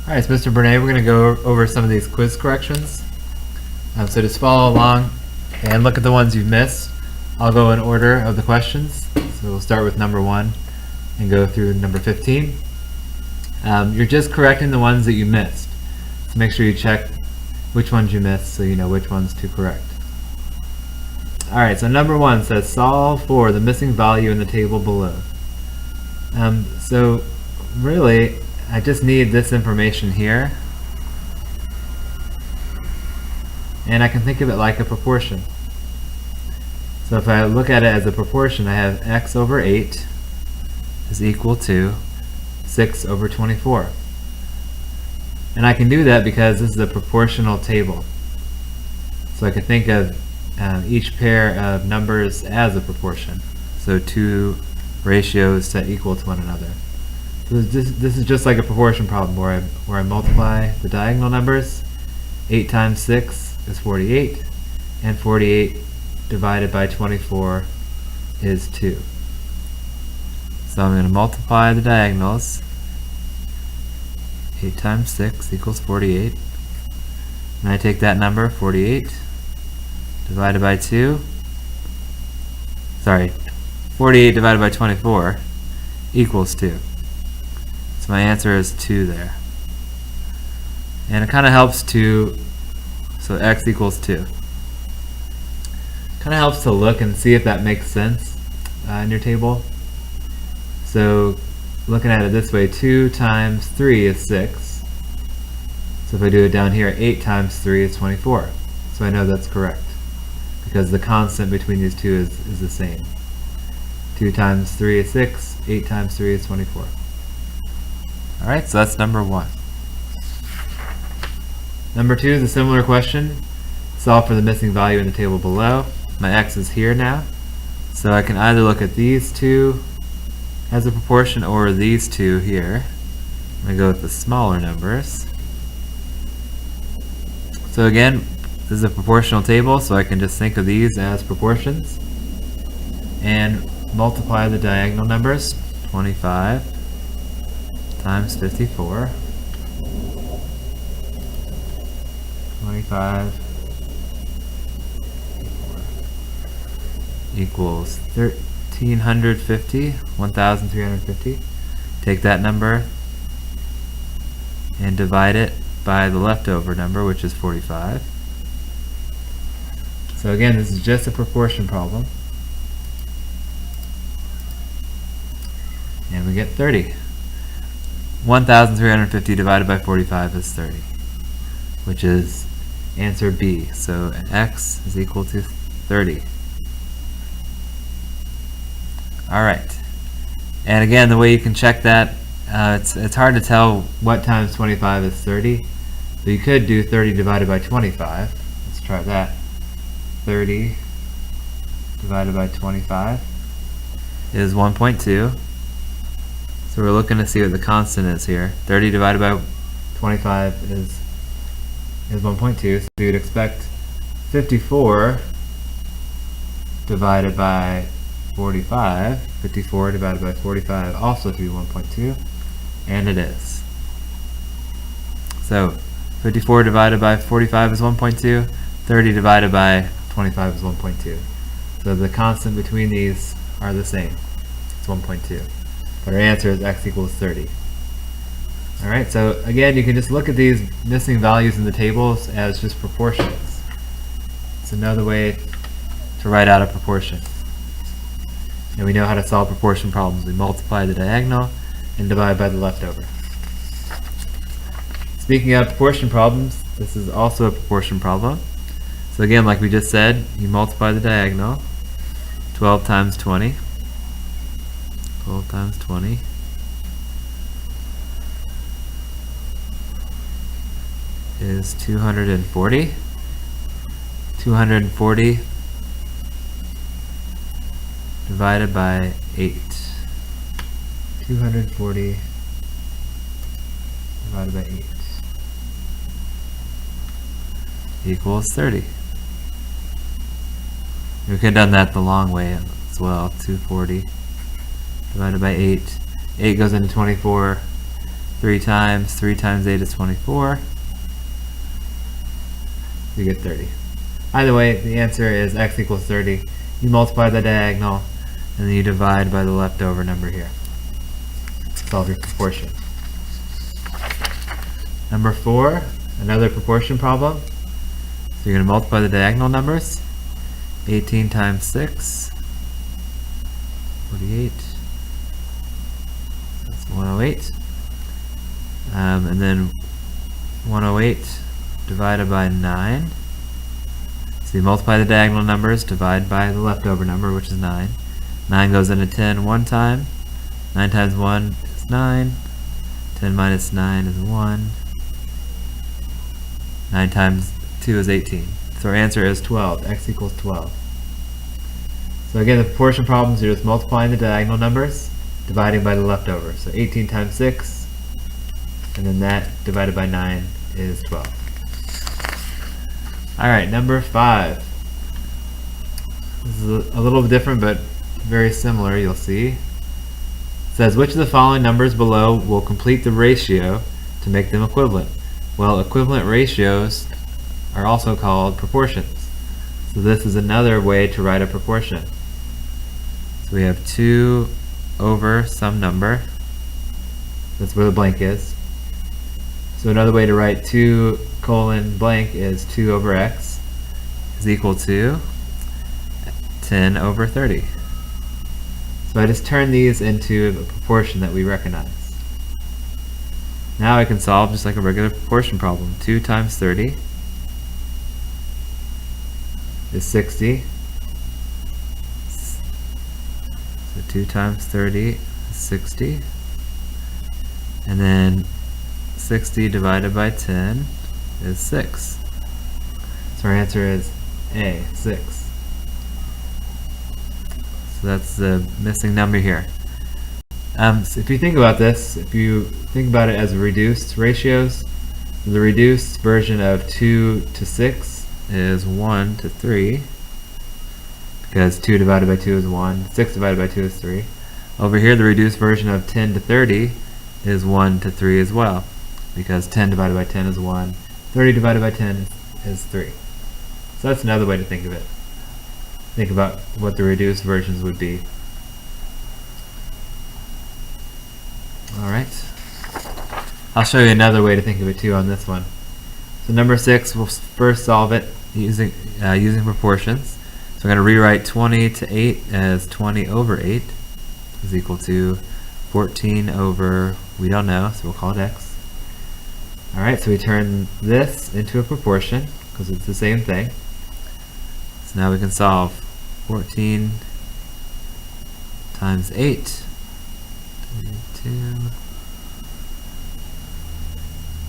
Alright, so Mr. Bernay, we're going to go over some of these quiz corrections. So just follow along and look at the ones you've missed. I'll go in order of the questions. So we'll start with number 1 and go through number 15. You're just correcting the ones that you missed. So make sure you check which ones you missed so you know which ones to correct. Alright, so number 1 says solve for the missing value in the table below. So really, I just need this information here, and I can think of it like a proportion. So if I look at it as a proportion, I have x over 8 is equal to 6 over 24. And I can do that because this is a proportional table. So I can think of each pair of numbers as a proportion. So two ratios set equal to one another. So this is just like a proportion problem where I multiply the diagonal numbers. 8 times 6 is 48, and 48 divided by 24 is 2. So I'm going to multiply the diagonals. 8 times 6 equals 48. And I take that number, 48, divided by 2. 48 divided by 24 equals 2. So my answer is 2 there. And it kind of helps to, so x equals 2. Kind of helps to look and see if that makes sense in your table. So looking at it this way, 2 times 3 is 6. So if I do it down here, 8 times 3 is 24. So I know that's correct, because the constant between these two is the same. 2 times 3 is 6, 8 times 3 is 24. Alright, so that's number 1. Number 2 is a similar question. Solve for the missing value in the table below. My x is here now, so I can either look at these two as a proportion or these two here. I'm going to go with the smaller numbers. So again, this is a proportional table, so I can just think of these as proportions and multiply the diagonal numbers. 25 times 54. 25 equals 1350. Take that number and divide it by the leftover number, which is 45. So again, this is just a proportion problem. And we get 30. 1350 divided by 45 is 30, which is answer B. So x is equal to 30. Alright. And again, the way you can check that, it's hard to tell what times 25 is 30. So you could do 30 divided by 25. Let's try that. 30 divided by 25 is 1.2. So we're looking to see what the constant is here. 30 divided by 25 is 1.2. So we would expect 54 divided by 45. 54 divided by 45 also to be 1.2, and it is. So 54 divided by 45 is 1.2. 30 divided by 25 is 1.2. So the constant between these are the same. It's 1.2. But our answer is x equals 30. Alright, so again, you can just look at these missing values in the tables as just proportions. It's another way to write out a proportion. And we know how to solve proportion problems. We multiply the diagonal and divide by the leftover. Speaking of proportion problems, this is also a proportion problem. So again, like we just said, you multiply the diagonal. 12 times 20. 12 times 20 is 240. 240 divided by 8. 240 divided by 8 equals 30. We could have done that the long way as well. 240 divided by 8. 8 goes into 24. 3 times 8 is 24. You get 30. Either way, the answer is x equals 30. You multiply the diagonal, and then you divide by the leftover number here. Solve your proportion. Number 4, another proportion problem. So you're going to multiply the diagonal numbers. 18 times 6, 48. That's 108. And then 108 divided by 9. So you multiply the diagonal numbers, divide by the leftover number, which is 9. 9 goes into 10 one time. 9 times 1 is 9. 10 minus 9 is 1. 9 times 2 is 18. So our answer is 12. X equals 12. So again, the proportion problems, you're just multiplying the diagonal numbers, dividing by the leftover. So 18 times 6, and then that divided by 9 is 12. Alright, number 5. This is a little different, but very similar, you'll see. It says, which of the following numbers below will complete the ratio to make them equivalent? Well, equivalent ratios are also called proportions. So this is another way to write a proportion. So we have 2 over some number. That's where the blank is. So another way to write 2 colon blank is 2 over x is equal to 10 over 30. So I just turn these into a proportion that we recognize. Now I can solve just like a regular proportion problem. 2 times 30 is 60. So 2 times 30 is 60. And then 60 divided by 10 is 6. So our answer is A, 6. So that's the missing number here. So if you think about this, if you think about it as reduced ratios, the reduced version of 2 to 6 is 1 to 3, because 2 divided by 2 is 1, 6 divided by 2 is 3. Over here, the reduced version of 10 to 30 is 1 to 3 as well, because 10 divided by 10 is 1, 30 divided by 10 is 3. So that's another way to think of it. Think about what the reduced versions would be. Alright. I'll show you another way to think of it too on this one. So number 6, we'll first solve it using proportions. So I'm going to rewrite 20 to 8 as 20 over 8 is equal to 14 over, we don't know, so we'll call it x. Alright, so we turn this into a proportion because it's the same thing. So now we can solve 14 times 8. 2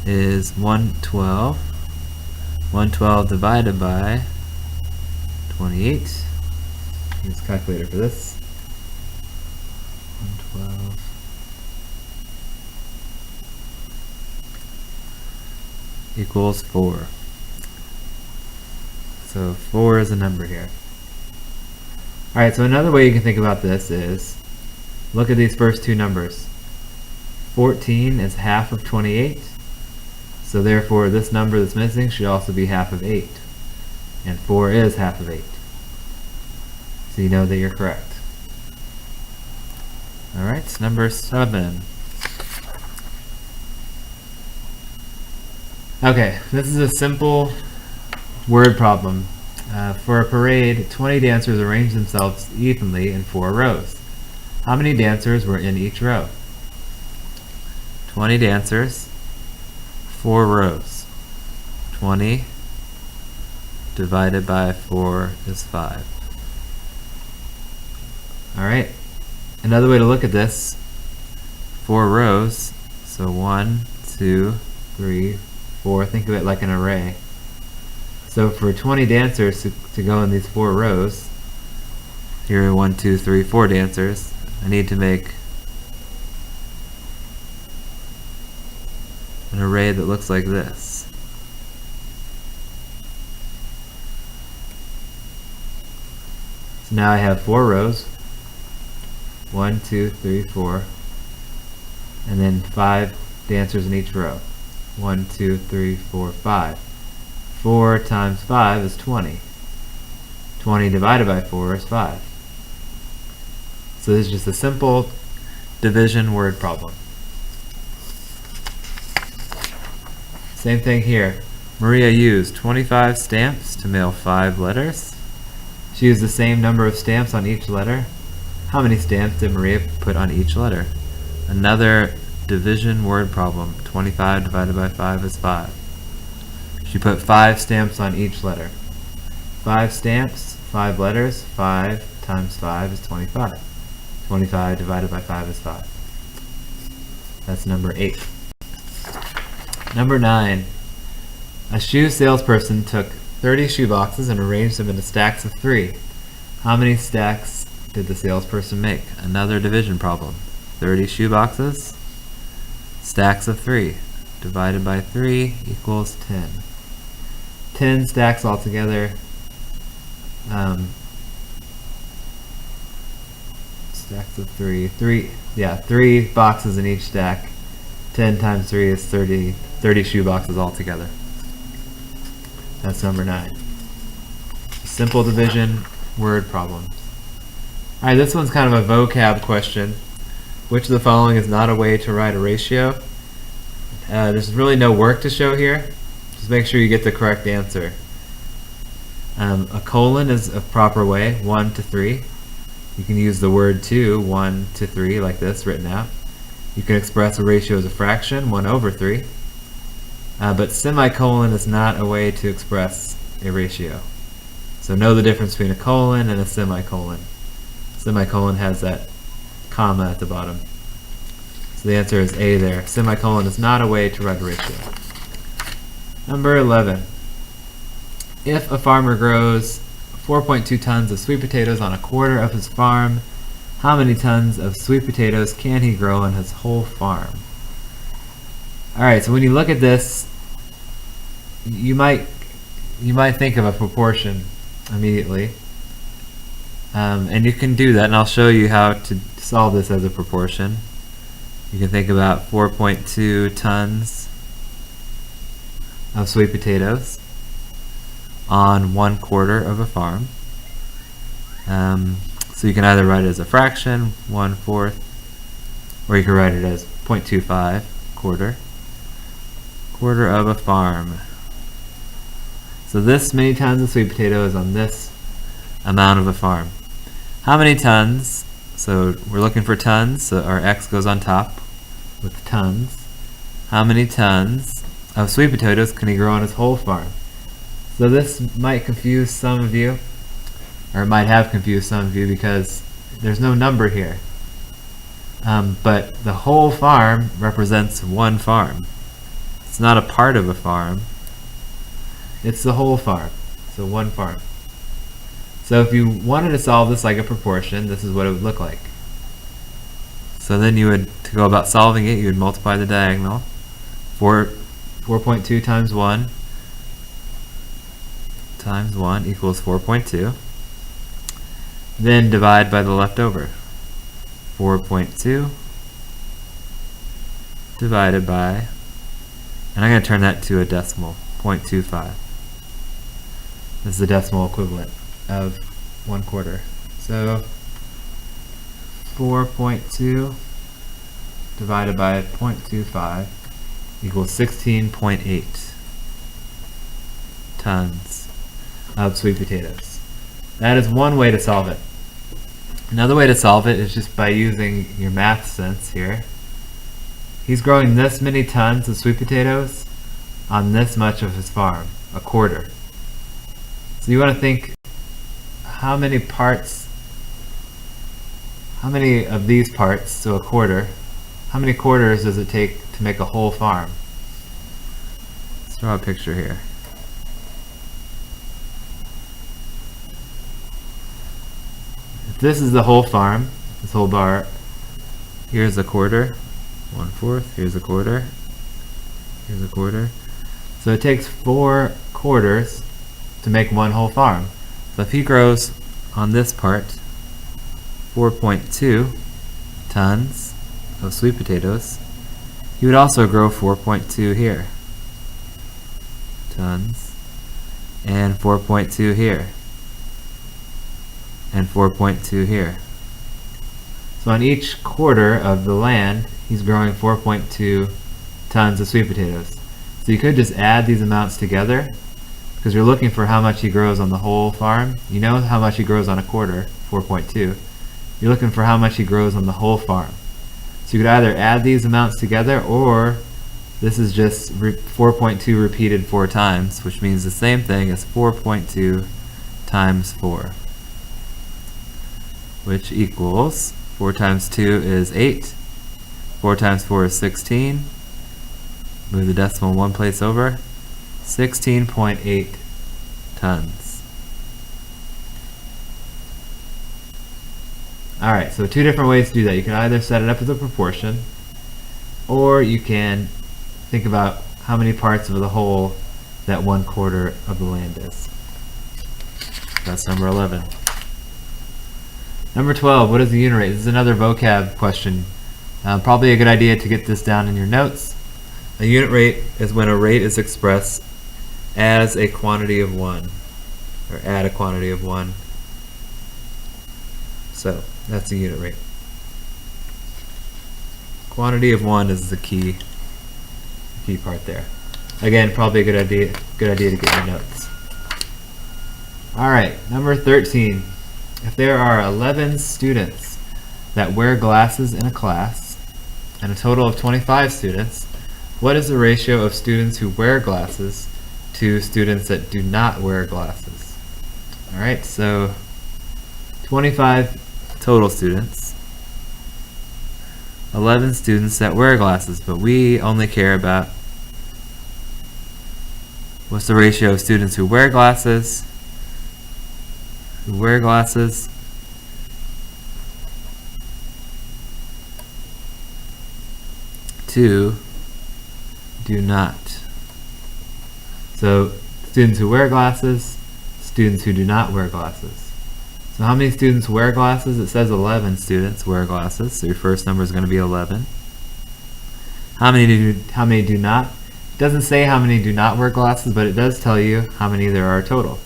is 112. 112 divided by 28. Use a calculator for this. 112 equals 4. So 4 is a number here. Alright, so another way you can think about this is, look at these first two numbers. 14 is half of 28, so therefore this number that's missing should also be half of 8. And 4 is half of 8. So you know that you're correct. Alright, number 7. Okay, this is a simple word problem. For a parade, 20 dancers arranged themselves evenly in 4 rows. How many dancers were in each row? 20 dancers, 4 rows. 20 divided by 4 is 5. Alright, another way to look at this, 4 rows, so 1, 2, 3, 4, think of it like an array. So for 20 dancers to go in these 4 rows, here are 1, 2, 3, 4 dancers, I need to make an array that looks like this. So now I have 4 rows, 1, 2, 3, 4, and then 5 the answers in each row. 1, 2, 3, 4, 5. 4 times 5 is 20. 20 divided by 4 is 5. So this is just a simple division word problem. Same thing here. Maria used 25 stamps to mail 5 letters. She used the same number of stamps on each letter. How many stamps did Maria put on each letter? Another division word problem. 25 divided by 5 is 5. She put 5 stamps on each letter. 5 stamps, 5 letters, 5 times 5 is 25. 25 divided by 5 is 5. That's number 8. Number 9. A shoe salesperson took 30 shoe boxes and arranged them into stacks of 3. How many stacks did the salesperson make? Another division problem. 30 shoe boxes, stacks of 3, divided by 3 equals 10. 10 stacks altogether. Stacks of 3. 3 boxes in each stack. 10 times 3 is 30 shoe boxes altogether. That's number 9. Simple division word problems. Alright, this one's kind of a vocab question. Which of the following is not a way to write a ratio? There's really no work to show here. Just make sure you get the correct answer. A colon is a proper way, 1 to 3. You can use the word 2, 1 to 3, like this, written out. You can express a ratio as a fraction, 1 over 3. But semicolon is not a way to express a ratio. So know the difference between a colon and a semicolon. Semicolon has that comma at the bottom. So the answer is A there. Semicolon is not a way to write a ratio. Number 11. If a farmer grows 4.2 tons of sweet potatoes on a quarter of his farm, how many tons of sweet potatoes can he grow on his whole farm? Alright, so when you look at this, you might think of a proportion immediately. And you can do that, and I'll show you how to solve this as a proportion. You can think about 4.2 tons of sweet potatoes on 1/4 of a farm. So you can either write it as a fraction, 1/4, or you can write it as 0.25, quarter of a farm. So this many tons of sweet potatoes on this amount of a farm. How many tons? So we're looking for tons, so our x goes on top with tons. How many tons of sweet potatoes can he grow on his whole farm? So this might confuse some of you, or it might have confused some of you because there's no number here. But the whole farm represents one farm. It's not a part of a farm. It's the whole farm. So one farm. So if you wanted to solve this like a proportion, this is what it would look like. So then you would, to go about solving it, you would multiply the diagonal. 4.2 times 1 equals 4.2. Then divide by the leftover. 4.2 divided by, and I'm going to turn that to a decimal, 0.25. This is the decimal equivalent of 1/4. So 4.2 divided by 0.25 equals 16.8 tons of sweet potatoes. That is one way to solve it. Another way to solve it is just by using your math sense here. He's growing this many tons of sweet potatoes on this much of his farm, 1/4. So you want to think, how many of these parts, so 1/4, how many quarters does it take to make a whole farm? Let's draw a picture here. If this is the whole farm, this whole bar, here's 1/4, 1/4, here's 1/4, here's 1/4. So it takes 4 quarters to make one whole farm. So if he grows on this part 4.2 tons of sweet potatoes, he would also grow 4.2 here, tons, and 4.2 here, and 4.2 here. So on each quarter of the land, he's growing 4.2 tons of sweet potatoes. So you could just add these amounts together, because you're looking for how much he grows on the whole farm. You know how much he grows on a quarter, 4.2. You're looking for how much he grows on the whole farm. So you could either add these amounts together, or this is just 4.2 repeated 4 times, which means the same thing as 4.2 times 4, which equals 4 times 2 is 8, 4 times 4 is 16, move the decimal one place over, 16.8 tons. Alright, so 2 different ways to do that. You can either set it up as a proportion, or you can think about how many parts of the whole that 1/4 of the land is. That's number 11. Number 12, what is the unit rate? This is another vocab question. Probably a good idea to get this down in your notes. A unit rate is when a rate is expressed as a quantity of 1, or add a quantity of 1. So that's the unit rate. Quantity of 1 is the key part there. Again, probably a good idea to get your notes. Alright, number 13. If there are 11 students that wear glasses in a class, and a total of 25 students, what is the ratio of students who wear glasses to students that do not wear glasses? Alright, so 25 total students, 11 students that wear glasses, but we only care about what's the ratio of students who wear glasses to do not. So students who wear glasses, students who do not wear glasses. So how many students wear glasses? It says 11 students wear glasses, so your first number is going to be 11. How many do not? It doesn't say how many do not wear glasses, but it does tell you how many there are total.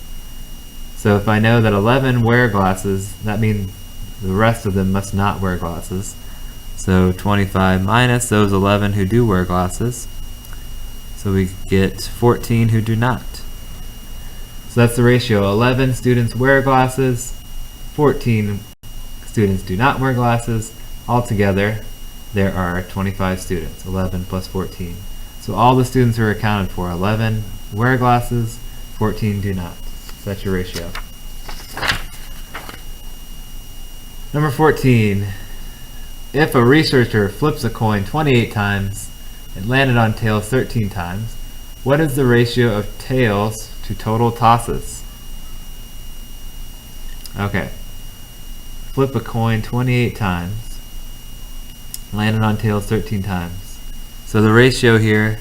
So if I know that 11 wear glasses, that means the rest of them must not wear glasses. So 25 minus those 11 who do wear glasses. So we get 14 who do not. So that's the ratio. 11 students wear glasses, 14 students do not wear glasses. Altogether, there are 25 students, 11 plus 14. So all the students are accounted for. 11 wear glasses, 14 do not. So that's your ratio. Number 14. If a researcher flips a coin 28 times and landed on tails 13 times, what is the ratio of tails to total tosses? Okay. Flip a coin 28 times, landed on tails 13 times. So the ratio here,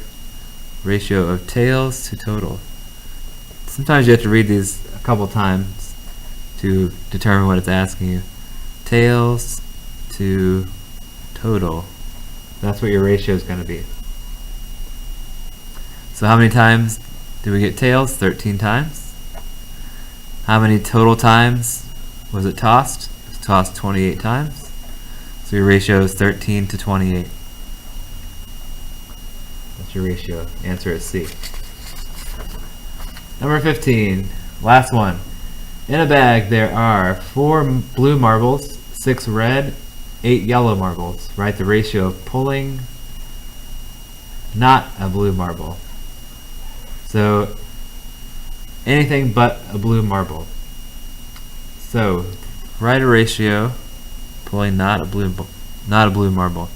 ratio of tails to total. Sometimes you have to read these a couple times to determine what it's asking you. Tails to total. That's what your ratio is going to be. So how many times did we get tails? 13 times. How many total times was it tossed? It was tossed 28 times. So your ratio is 13 to 28. That's your ratio. Answer is C. Number 15. Last one. In a bag there are 4 blue marbles, 6 red, 8 yellow marbles. Write the ratio of pulling not a blue marble. So anything but a blue marble. So write a ratio pulling not a blue marble.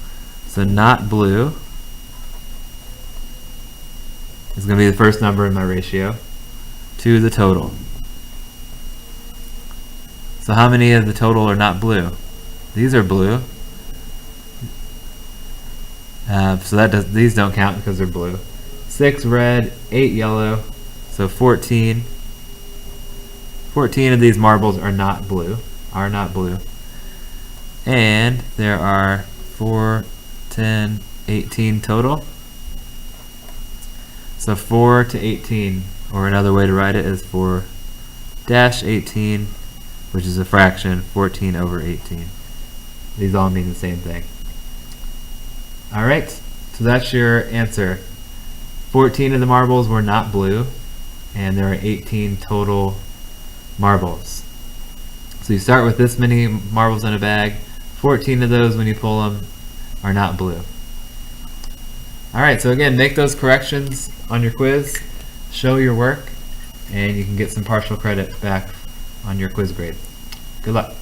So not blue is going to be the first number in my ratio to the total. So how many of the total are not blue? These are blue. So these don't count because they're blue. 6 red, 8 yellow, so 14. 14 of these marbles are not blue. And there are 4, 10, 18 total. So 4 to 18, or another way to write it is 4 dash 18, which is a fraction, 14 over 18. These all mean the same thing. Alright, so that's your answer. 14 of the marbles were not blue, and there are 18 total marbles. So you start with this many marbles in a bag. 14 of those, when you pull them, are not blue. Alright, so again, make those corrections on your quiz, show your work, and you can get some partial credit back on your quiz grade. Good luck.